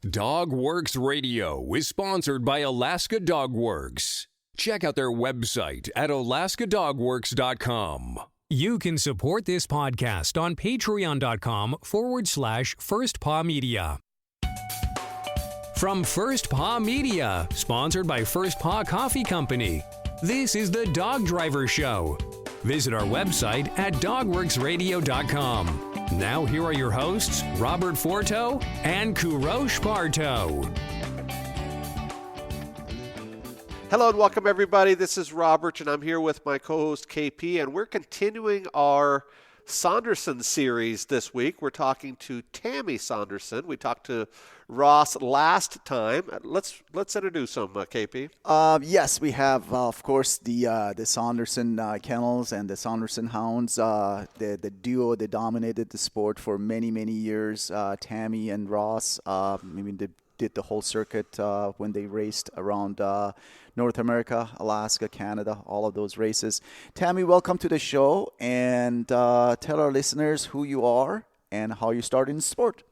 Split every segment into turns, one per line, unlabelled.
Dogworks Radio is sponsored by Alaska Dogworks. Check out their website at alaskadogworks.com. You can support this podcast on patreon.com/First Paw Media. From First Paw Media, sponsored by First Paw Coffee Company, this is the Dog Driver Show. Visit our website at dogworksradio.com. Now here are your hosts, Robert Forto and Kourosh Partow.
Hello and welcome everybody. This is Robert and I'm here with my co-host KP, and we're continuing our Saunderson series this week. We're talking to Tammy Saunderson. We talked to Ross last time. Let's introduce them, KP.
Yes, we have, of course, the Saunderson Kennels and the Saunderson Hounds, the duo that dominated the sport for many, many years. Tammy and Ross, they did the whole circuit when they raced around North America, Alaska, Canada, all of those races. Tammy, welcome to the show, and tell our listeners who you are and how you started in sport.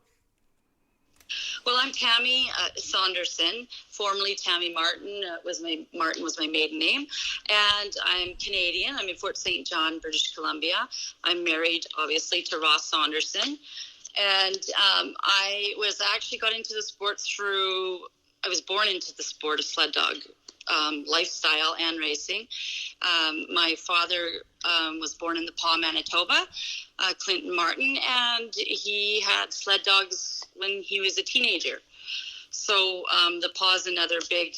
Well, I'm Tammy Saunderson, formerly Tammy Martin. Martin was my maiden name, and I'm Canadian. I'm in Fort St. John, British Columbia. I'm married, obviously, to Ross Saunderson, and I got into the sport I was born into the sport of sled dog lifestyle and racing. My father was born in the Paw, Manitoba, Clinton Martin, and he had sled dogs when he was a teenager. So the Paw is another big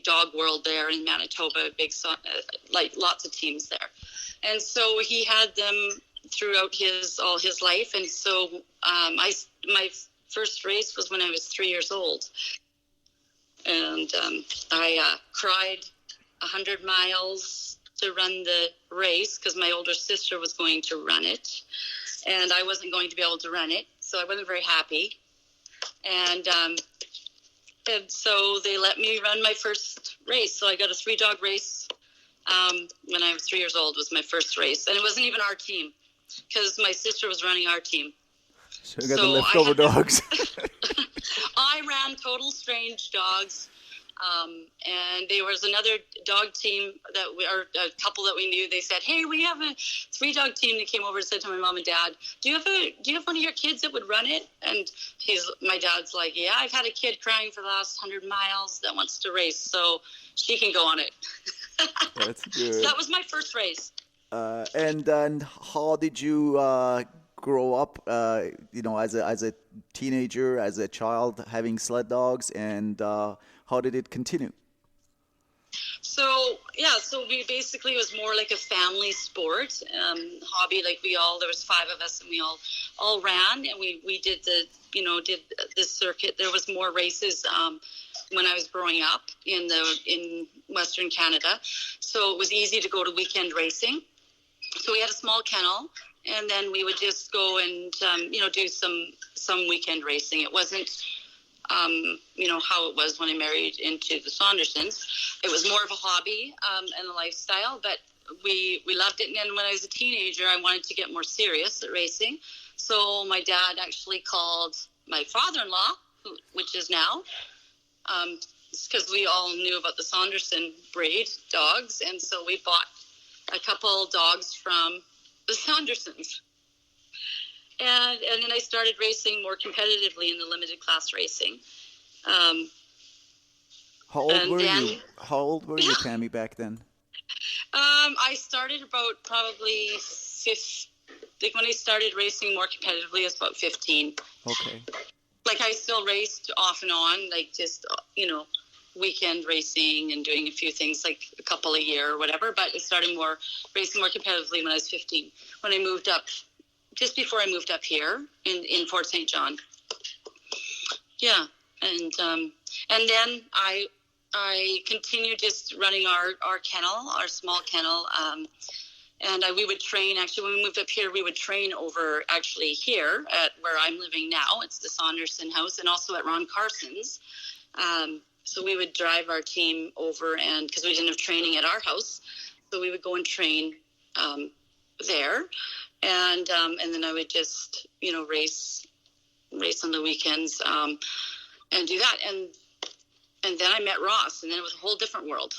dog world there in Manitoba, lots of teams there. And so he had them throughout all his life. And so my first race was when I was 3 years old. And I cried 100 miles to run the race because my older sister was going to run it, and I wasn't going to be able to run it, so I wasn't very happy. And so they let me run my first race. So I got a 3-dog race when I was 3 years old was my first race, and it wasn't even our team because my sister was running our team.
So you got the leftover dogs.
I ran total strange dogs, and there was another dog team a couple that we knew. They said, "Hey, we have a 3-dog team." That came over and said to my mom and dad, "Do you have one of your kids that would run it?" And my dad's like, "Yeah, I've had a kid crying for the last 100 miles that wants to race, so she can go on it."
That's good.
So that was my first race.
And then how did you grow up, as a teenager, as a child, having sled dogs, and how did it continue?
So we basically, it was more like a family sport, hobby. Like there was 5 of us, and we all ran, and we did the circuit. There was more races when I was growing up in Western Canada, so it was easy to go to weekend racing. So we had a small kennel, and then we would just go and, do some weekend racing. It wasn't, how it was when I married into the Saundersons. It was more of a hobby and a lifestyle, but we loved it. And then when I was a teenager, I wanted to get more serious at racing. So my dad actually called my father-in-law, which is now, because we all knew about the Saunderson breed dogs. And so we bought a couple dogs from the Saundersons. And then I started racing more competitively in the limited class racing.
How old were you, Tammy, back then?
I started about probably when I started racing more competitively, I was about 15.
Okay.
Like I still raced off and on, like just, weekend racing and doing a few things like a couple a year or whatever, but I started racing more competitively when I was 15, when I moved up, just before I moved up here in Fort St. John. Yeah. And then I continued just running our kennel, our small kennel. And we would train, actually, when we moved up here, we would train over actually here at where I'm living now. It's the Saunderson house, and also at Ron Carson's. So we would drive our team over, and because we didn't have training at our house, so we would go and train there. And then I would just, race on the weekends. and do that. And then I met Ross, and then it was a whole different world.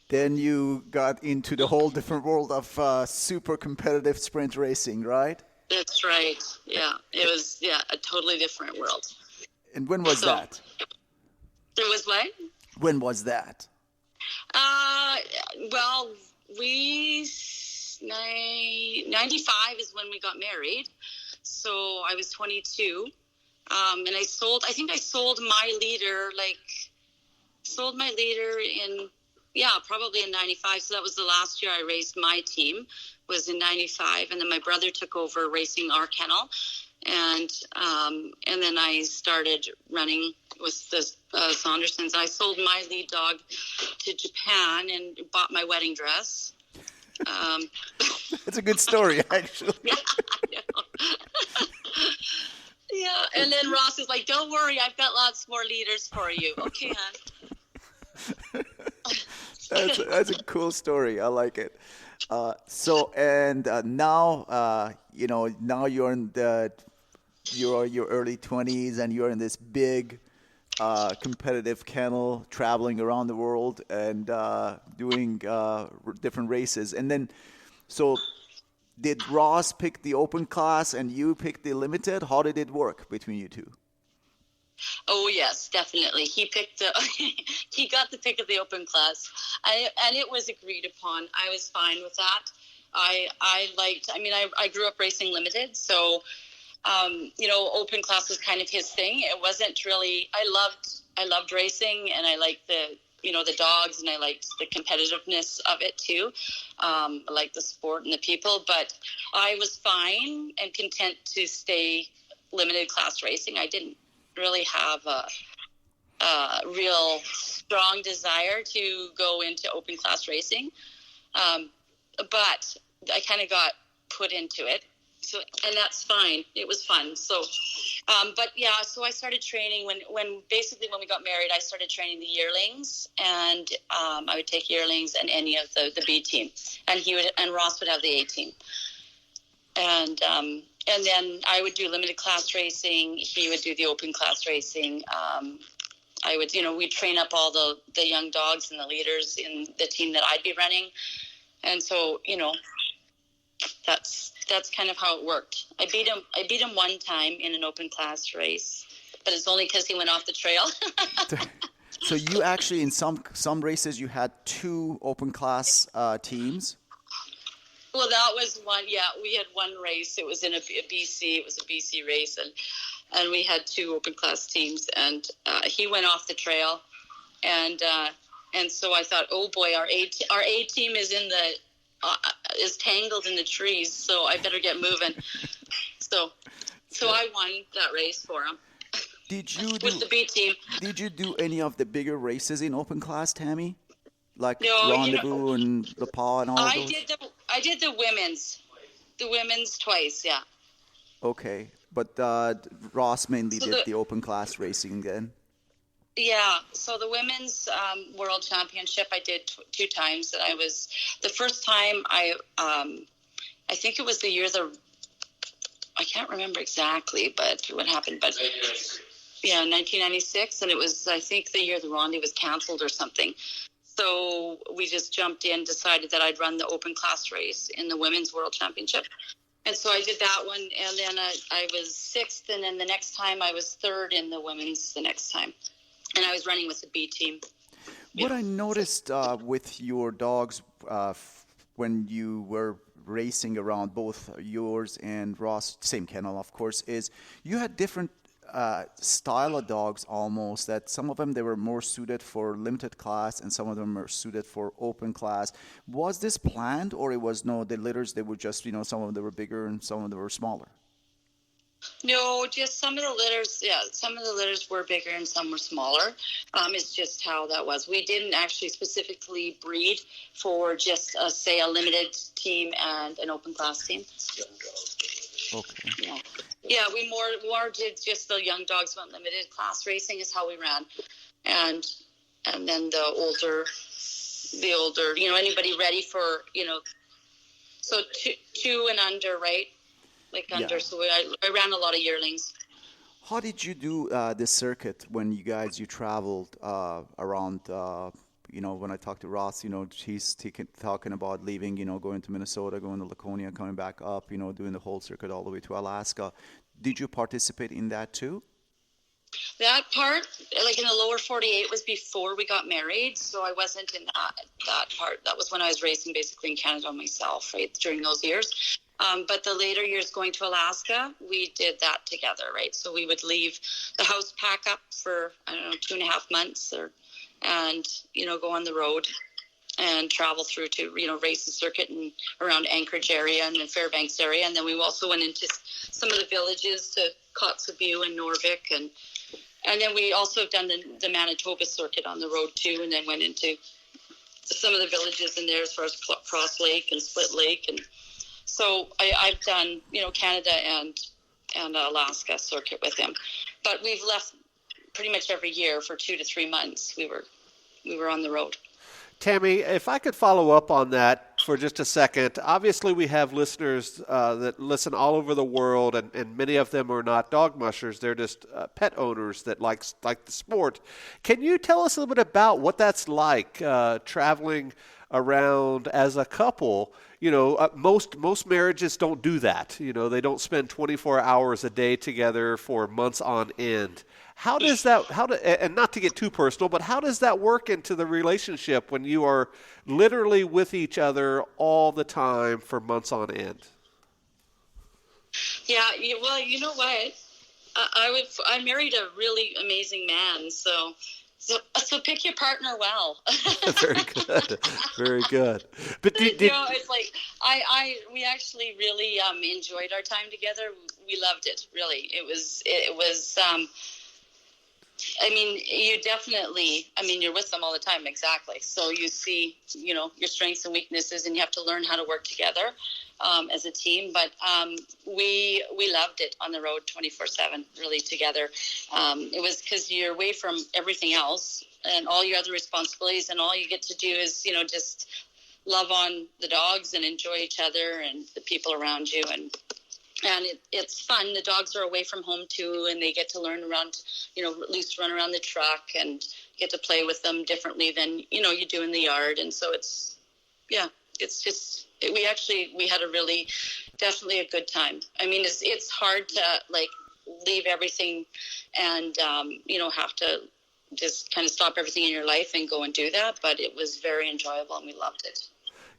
Then you got into the whole different world of super competitive sprint racing, right?
That's right. Yeah, it was a totally different world.
And when was that?
It was what?
When was that?
Well, 95 is when we got married. So I was 22. And I sold my leader in, probably in 95. So that was the last year I raced my team, was in 95. And then my brother took over racing our kennel. And then I started running with the Saundersons. I sold my lead dog to Japan and bought my wedding dress.
That's a good story, actually.
Yeah, I know. Yeah, and then Ross is like, "Don't worry, I've got lots more leaders for you." Okay, hon.
That's a cool story. I like it. Now now you're in your early 20s, and you're in this big competitive kennel, traveling around the world and doing different races. And then, so did Ross pick the open class and you picked the limited? How did it work between you two?
Oh yes, definitely. He got the pick of the open class, and it was agreed upon. I was fine with that. I grew up racing limited, so open class was kind of his thing. It wasn't really. I loved racing, and I liked the dogs, and I liked the competitiveness of it too. I liked the sport and the people, but I was fine and content to stay limited class racing. I didn't really have a real strong desire to go into open class racing, but I kind of got put into it. So, and that's fine. It was fun. So, so I started training when we got married. I started training the yearlings, and I would take yearlings and any of the B team, and Ross would have the A team, and then I would do limited class racing. He would do the open class racing. We'd train up all the young dogs and the leaders in the team that I'd be running, and so that's kind of how it worked. I beat him one time in an open class race, but it's only because he went off the trail.
So you actually, in some races, you had two open class teams?
Well, that was one. Yeah, we had one race. It was in a BC. It was a BC race, and we had two open class teams. And he went off the trail, and so I thought, oh boy, our A team is is tangled in the trees, so I better get moving. So I won that race for him. With the B team.
Did you do any of the bigger races in open class, Tammy? Like
no,
Rendezvous and Le Pas and all those?
I did the women's twice, yeah.
Okay, but Ross mainly did the open class racing then?
Yeah, so the women's world championship I did two times. And the first time I think it was the year I can't remember exactly, but what happened, but yeah, 1996, and it was, I think, the year the Ronde was canceled or something. So we just jumped in, decided that I'd run the open class race in the women's world championship. And so I did that one, and then I was sixth, and then the next time I was third in the women's the next time. And I was running with the B team.
What I noticed with your dogs when you were racing around, both yours and Ross, same kennel, of course, is you had different style of dogs almost, that some of them, they were more suited for limited class and some of them are suited for open class. Was this planned, or it was the litters, they were just, some of them were bigger and some of them were smaller?
No, just some of the litters, some of the litters were bigger and some were smaller. It's just how that was. We didn't actually specifically breed for just, say, a limited team and an open class team.
Okay.
Yeah, we more did just the young dogs went limited class racing is how we ran, and then the older, anybody ready for, so two and under, right? Like under. Yeah. So I ran a lot of yearlings.
How did you do this circuit when you traveled around? When I talked to Ross, he's talking about leaving, going to Minnesota, going to Laconia, coming back up, doing the whole circuit all the way to Alaska. Did you participate in that too?
That part, like in the lower 48, was before we got married, so I wasn't in that part. That was when I was racing basically in Canada myself, right, during those years. But the later years going to Alaska, we did that together, right? So we would leave the house, pack up for, 2.5 months and go on the road and travel through to, race the circuit and around Anchorage area and the Fairbanks area. And then we also went into some of the villages to Kotzebue and Norvik. And then we also have done the Manitoba circuit on the road too, and then went into some of the villages in there as far as Cross Lake and Split Lake. And so I've done, Canada and Alaska circuit with him. But we've left pretty much every year for 2 to 3 months. We were on the road.
Tammy, if I could follow up on that for just a second. Obviously, we have listeners that listen all over the world, and many of them are not dog mushers. They're just pet owners that like the sport. Can you tell us a little bit about what that's like, traveling around as a couple? Most marriages don't do that. They don't spend 24 hours a day together for months on end. How does that, and not to get too personal, but how does that work into the relationship when you are literally with each other all the time for months on end?
Yeah, well, you know what? I married a really amazing man, so pick your partner well.
Very good, very good. But
it's like we actually really enjoyed our time together. We loved it, really. It was. You definitely. You're with them all the time, exactly. So you see, your strengths and weaknesses, and you have to learn how to work together as a team. But we loved it on the road 24/7, really together. It was because you're away from everything else and all your other responsibilities, and all you get to do is, just love on the dogs and enjoy each other and the people around you. And it's fun. The dogs are away from home too, and they get to learn around, loose run around the truck and get to play with them differently than, you do in the yard. And so we had definitely a good time. It's hard to leave everything and, have to just kind of stop everything in your life and go and do that. But it was very enjoyable and we loved it.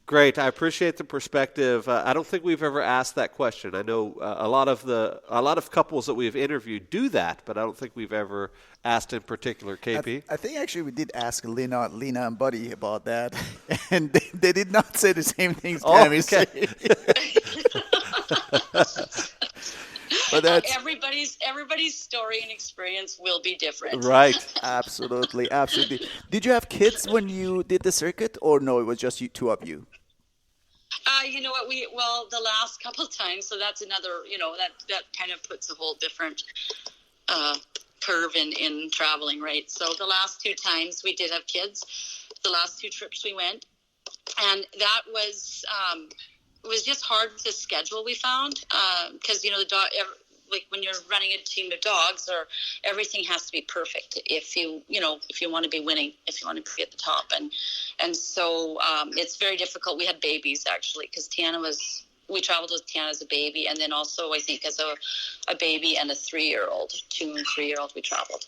Great. I appreciate the perspective. I don't think we've ever asked that question. I know a lot of couples that we've interviewed do that, but I don't think we've ever asked in particular. KP?
I think actually we did ask Lena and Buddy about that, and they did not say the same things Tammy said. But
everybody's story and experience will be different.
Right.
Absolutely. Did you have kids when you did the circuit, or no, it was just you two of you?
You know what, the last couple of times, so that's another, that kind of puts a whole different curve in traveling, right? So the last 2 times we did have kids, the last 2 trips we went, and that was it was just hard to schedule, we found, because, the dog, when you're running a team of dogs, or everything has to be perfect if you want to be winning, if you want to be at the top. And so it's very difficult. We had babies, actually, because we traveled with Tiana as a baby, and then also, I think, as a baby and a 3-year-old, 2 and 3-year-old, we traveled.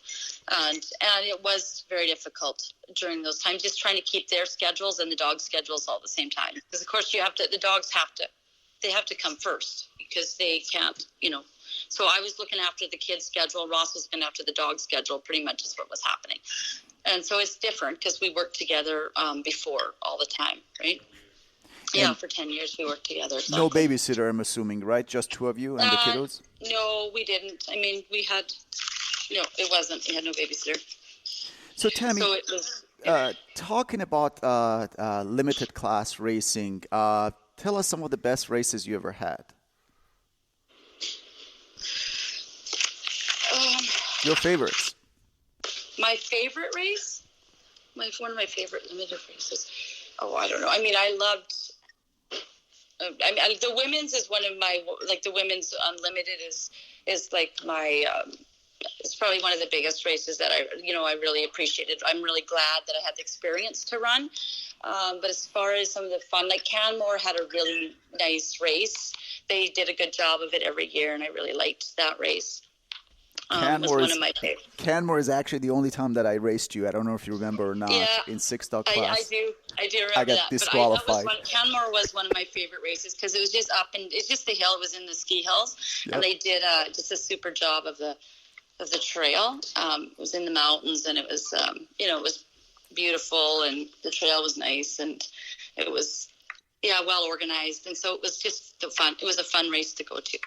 And it was very difficult during those times, just trying to keep their schedules and the dog schedules all at the same time. Because, of course, the dogs have to come first, because they can't, So I was looking after the kids' schedule. Ross was looking after the dog schedule. Pretty much is what was happening. And so it's different because we worked together before all the time, right? Yeah, for 10 years we worked together. So.
No babysitter, I'm assuming, right? Just 2 of you and the kiddos?
No, we didn't. We had no babysitter.
So Tammy,
so it was,
talking about limited class racing, tell us some of the best races you ever had. Your favorites.
My favorite race? One of my favorite limited races. Oh, I don't know. I loved... the women's is one of my... the women's unlimited is like my it's probably one of the biggest races that I really appreciated. I'm really glad that I had the experience to run. But as far as some of the fun, like Canmore had a really nice race. They did a good job of it every year, and I really liked that race. It was one of my favorites.
Canmore is actually the only time that I raced you. I don't know if you remember or not.
Yeah,
in 6-dog class.
I do remember
I got
that.
disqualified.
But Canmore was one of my favorite races because it was just up and it's just the hill. It was in the ski hills, and they did just a super job of the trail. It was in the mountains, and it was it was beautiful, and the trail was nice, and it was well organized, and so it was just fun. It was a fun race to go to.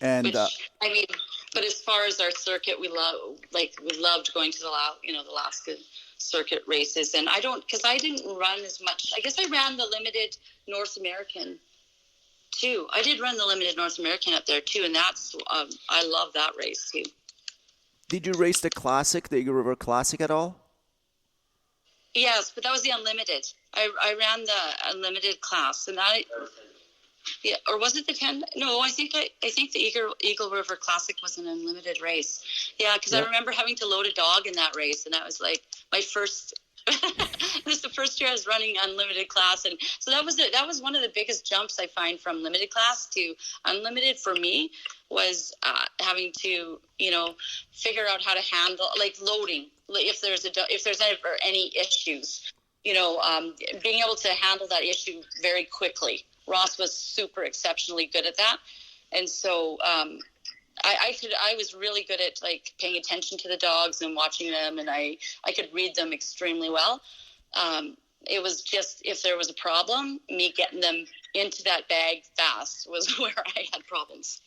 And
but as far as our circuit, we loved going to the Alaska circuit races, and I didn't run as much. I guess I ran the limited North American too. I did run the limited North American up there too, and that's I love that race too.
Did you race the Classic, the Eagle River Classic at all?
Yes, but that was the unlimited. I ran the unlimited class, and or was it the 10? No, I think the Eagle River Classic was an unlimited race. Yeah, because I remember having to load a dog in that race, and that was like my first. It was the first year I was running unlimited class, and so that was one of the biggest jumps I find from limited class to unlimited for me was having to figure out how to handle like loading if there's ever any issues, being able to handle that issue very quickly. Ross was super exceptionally good at that, and so I was really good at like paying attention to the dogs and watching them, and I could read them extremely well. It was just if there was a problem, me getting them into that bag fast was where I had problems.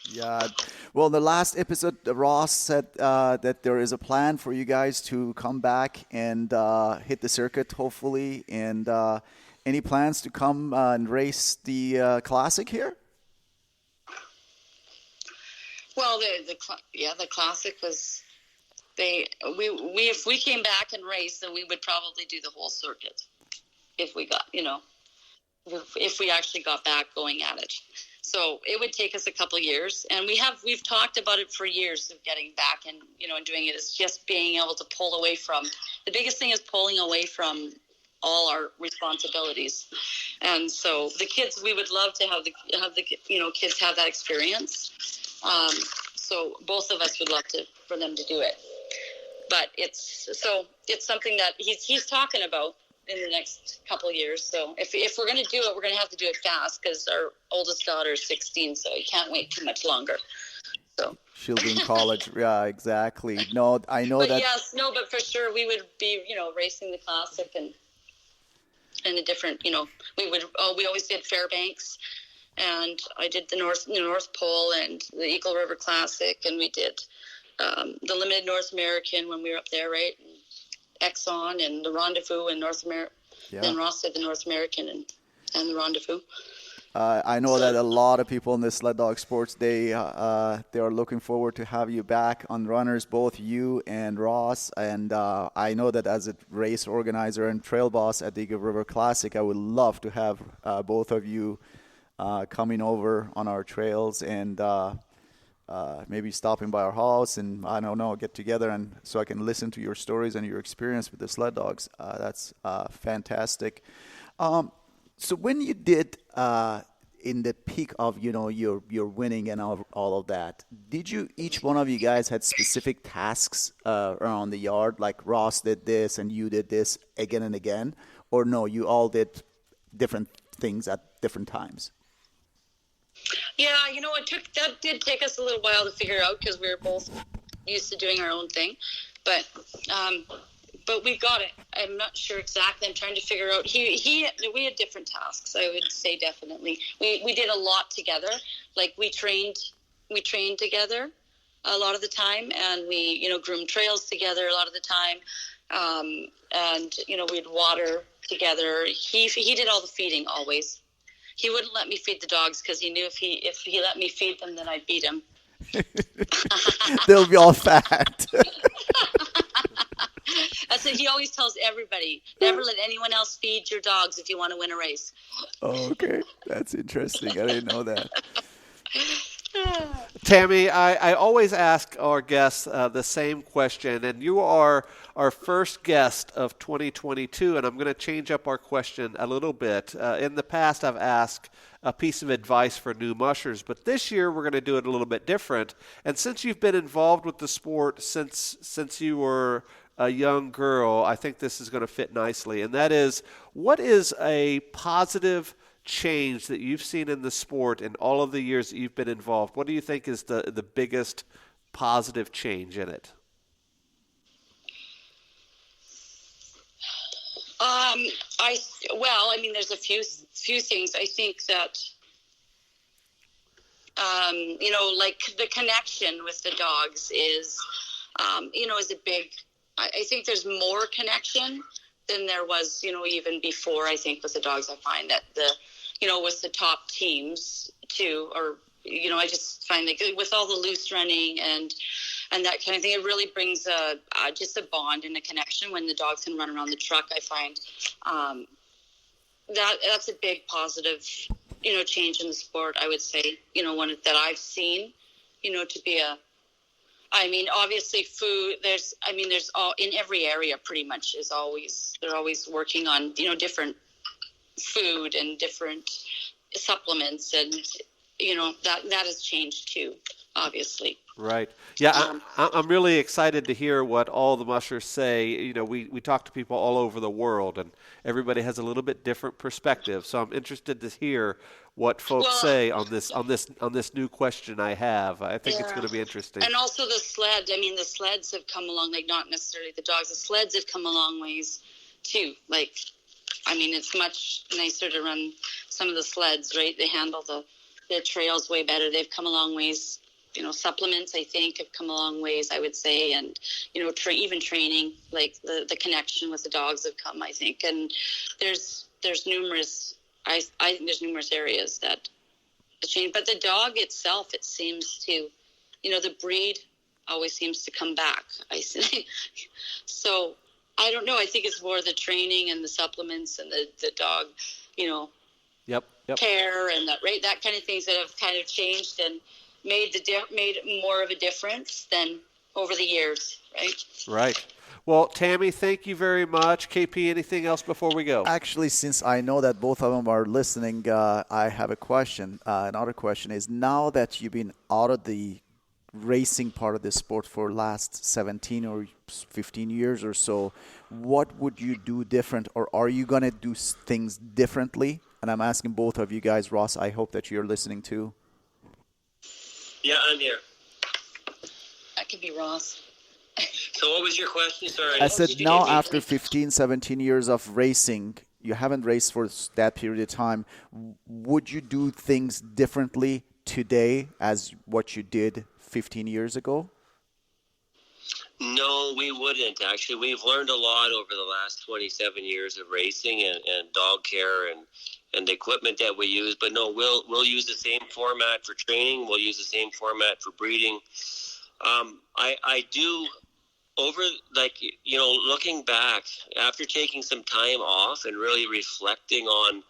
Yeah. Well, the last episode, Ross said that there is a plan for you guys to come back and hit the circuit, hopefully. And any plans to come and race the Classic here?
Well, the Classic was if we came back and raced, then we would probably do the whole circuit if we got if we actually got back going at it. So it would take us a couple years, and we've talked about it for years of getting back and and doing it. It's just being able to pull away from. The biggest thing is pulling away from all our responsibilities, and so the kids, we would love to have the kids have that experience. So both of us would love for them to do it, but it's something that he's talking about in the next couple of years. So if we're going to do it, we're going to have to do it fast because our oldest daughter is 16, so you can't wait too much longer. So
she'll be in college. Yeah, exactly. No, I know
but
that.
Yes, no, but for sure we would be, racing the Classic and a different, we always did Fairbanks, and I did the North Pole and the Eagle River Classic, and we did the limited North American when we were up there, right? Exxon and the Rendezvous in North America. Yeah. Then Ross did the North American and the Rendezvous.
I know that a lot of people in the sled dog sports, they are looking forward to have you back on runners, both you and Ross. And I know that as a race organizer and trail boss at the Eagle River Classic, I would love to have both of you coming over on our trails and maybe stopping by our house and, I don't know, get together and so I can listen to your stories and your experience with the sled dogs. That's fantastic. So when you did in the peak of, your winning and all of that, did you, each one of you guys had specific tasks around the yard, like Ross did this and you did this again and again? Or no, you all did different things at different times?
Yeah, that did take us a little while to figure out because we were both used to doing our own thing, but we got it. I'm not sure exactly. I'm trying to figure out. We had different tasks. I would say definitely. We did a lot together. Like we trained together a lot of the time, and we groomed trails together a lot of the time, and we'd water together. He did all the feeding always. He wouldn't let me feed the dogs because he knew if he let me feed them, then I'd beat him.
They'll be all fat.
That's what he always tells everybody. Never let anyone else feed your dogs if you want to win a race.
Oh, okay. That's interesting. I didn't know that.
Tammy, I always ask our guests the same question, and you are our first guest of 2022, and I'm going to change up our question a little bit. In the past, I've asked a piece of advice for new mushers, but this year we're going to do it a little bit different. And since you've been involved with the sport since you were a young girl, I think this is going to fit nicely, and that is, what is a positive change that you've seen in the sport in all of the years that you've been involved? What do you think is the biggest positive change in it?
There's a few things. I think that like the connection with the dogs is is a big. I think there's more connection than there was, even before. I think with the dogs, I find that with the top teams too, or I just find that with all the loose running and that kind of thing, it really brings just a bond and a connection when the dogs can run around the truck. I find that's a big positive, change in the sport. I would say, one that I've seen, to be obviously food. There's all in every area pretty much they're always working on, different food and different supplements, and that has changed too, obviously.
Right. Yeah, I'm really excited to hear what all the mushers say. We talk to people all over the world, and everybody has a little bit different perspective. So I'm interested to hear what folks say on this new question I have. I think it's going to be interesting.
And also the sled. The sleds have come along, like not necessarily the dogs. The sleds have come a long ways too. Like, it's much nicer to run some of the sleds, right? They handle the trails way better. They've come a long ways. Supplements, I think, have come a long ways, I would say. And, even training, like the connection with the dogs have come, I think. And there's numerous, I think there's numerous areas that change. But the dog itself, it seems to, the breed always seems to come back, I say. So, I don't know. I think it's more the training and the supplements and the dog,
Yep.
care and that kind of things that have kind of changed and made more of a difference than over the years, right?
Right. Well, Tammy, thank you very much. KP, anything else before we go?
Actually, since I know that both of them are listening, I have a question. Another question is, now that you've been out of the racing part of the sport for last 17 or 15 years or so, what would you do different, or are you going to do things differently? And I'm asking both of you guys. Ross, I hope that you're listening too.
Yeah, I'm here.
That could be Ross.
So what was your question? Sorry.
I said now after 15, 17 years of racing, you haven't raced for that period of time. Would you do things differently today as what you did 15 years ago?
No, we wouldn't. Actually, we've learned a lot over the last 27 years of racing and dog care and the equipment that we use. But no, we'll use the same format for training. We'll use the same format for breeding. I do, looking back after taking some time off and really reflecting on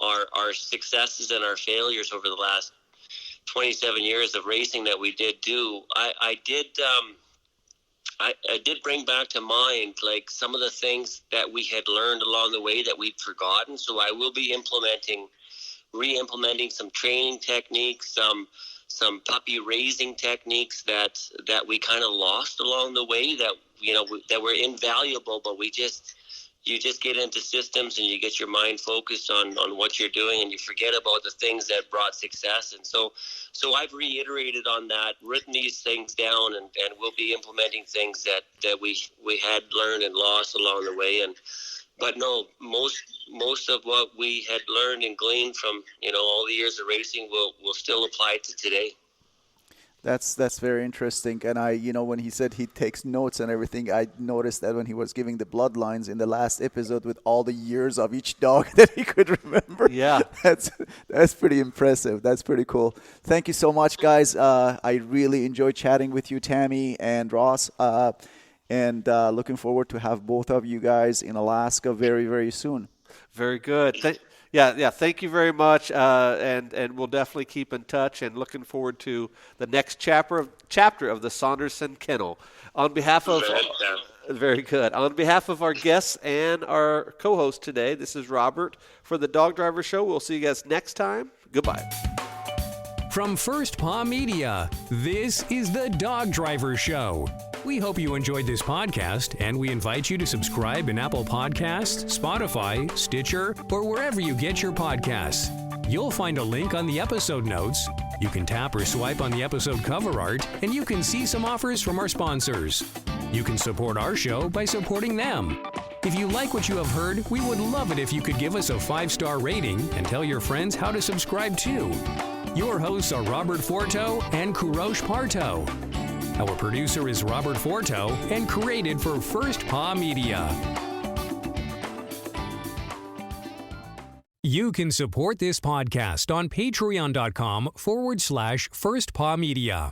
our successes and our failures over the last 27 years of racing that we did do. I did bring back to mind like some of the things that we had learned along the way that we'd forgotten. So I will be re-implementing some training techniques, some puppy raising techniques that we kind of lost along the way that were invaluable, but you just get into systems and you get your mind focused on what you're doing and you forget about the things that brought success. And so I've reiterated on that, written these things down, and we'll be implementing things that we had learned and lost along the way. But no, most of what we had learned and gleaned from all the years of racing will still apply to today.
That's very interesting. And when he said he takes notes and everything, I noticed that when he was giving the bloodlines in the last episode with all the years of each dog that he could remember.
Yeah.
That's pretty impressive. That's pretty cool. Thank you so much, guys. I really enjoyed chatting with you, Tammy and Ross. And looking forward to have both of you guys in Alaska very, very soon.
Very good. Yeah. Thank you very much, and we'll definitely keep in touch. And looking forward to the next chapter of the Saunderson Kennel. On behalf of very good. On behalf of our guests and our co-host today, this is Robert for the Dog Driver Show. We'll see you guys next time. Goodbye.
From First Paw Media, this is the Dog Driver Show. We hope you enjoyed this podcast, and we invite you to subscribe in Apple Podcasts, Spotify, Stitcher, or wherever you get your podcasts. You'll find a link on the episode notes. You can tap or swipe on the episode cover art, and you can see some offers from our sponsors. You can support our show by supporting them. If you like what you have heard, we would love it if you could give us a 5-star rating and tell your friends how to subscribe too. Your hosts are Robert Forto and Kourosh Partow. Our producer is Robert Forto and created for First Paw Media. You can support this podcast on patreon.com/firstpawmedia.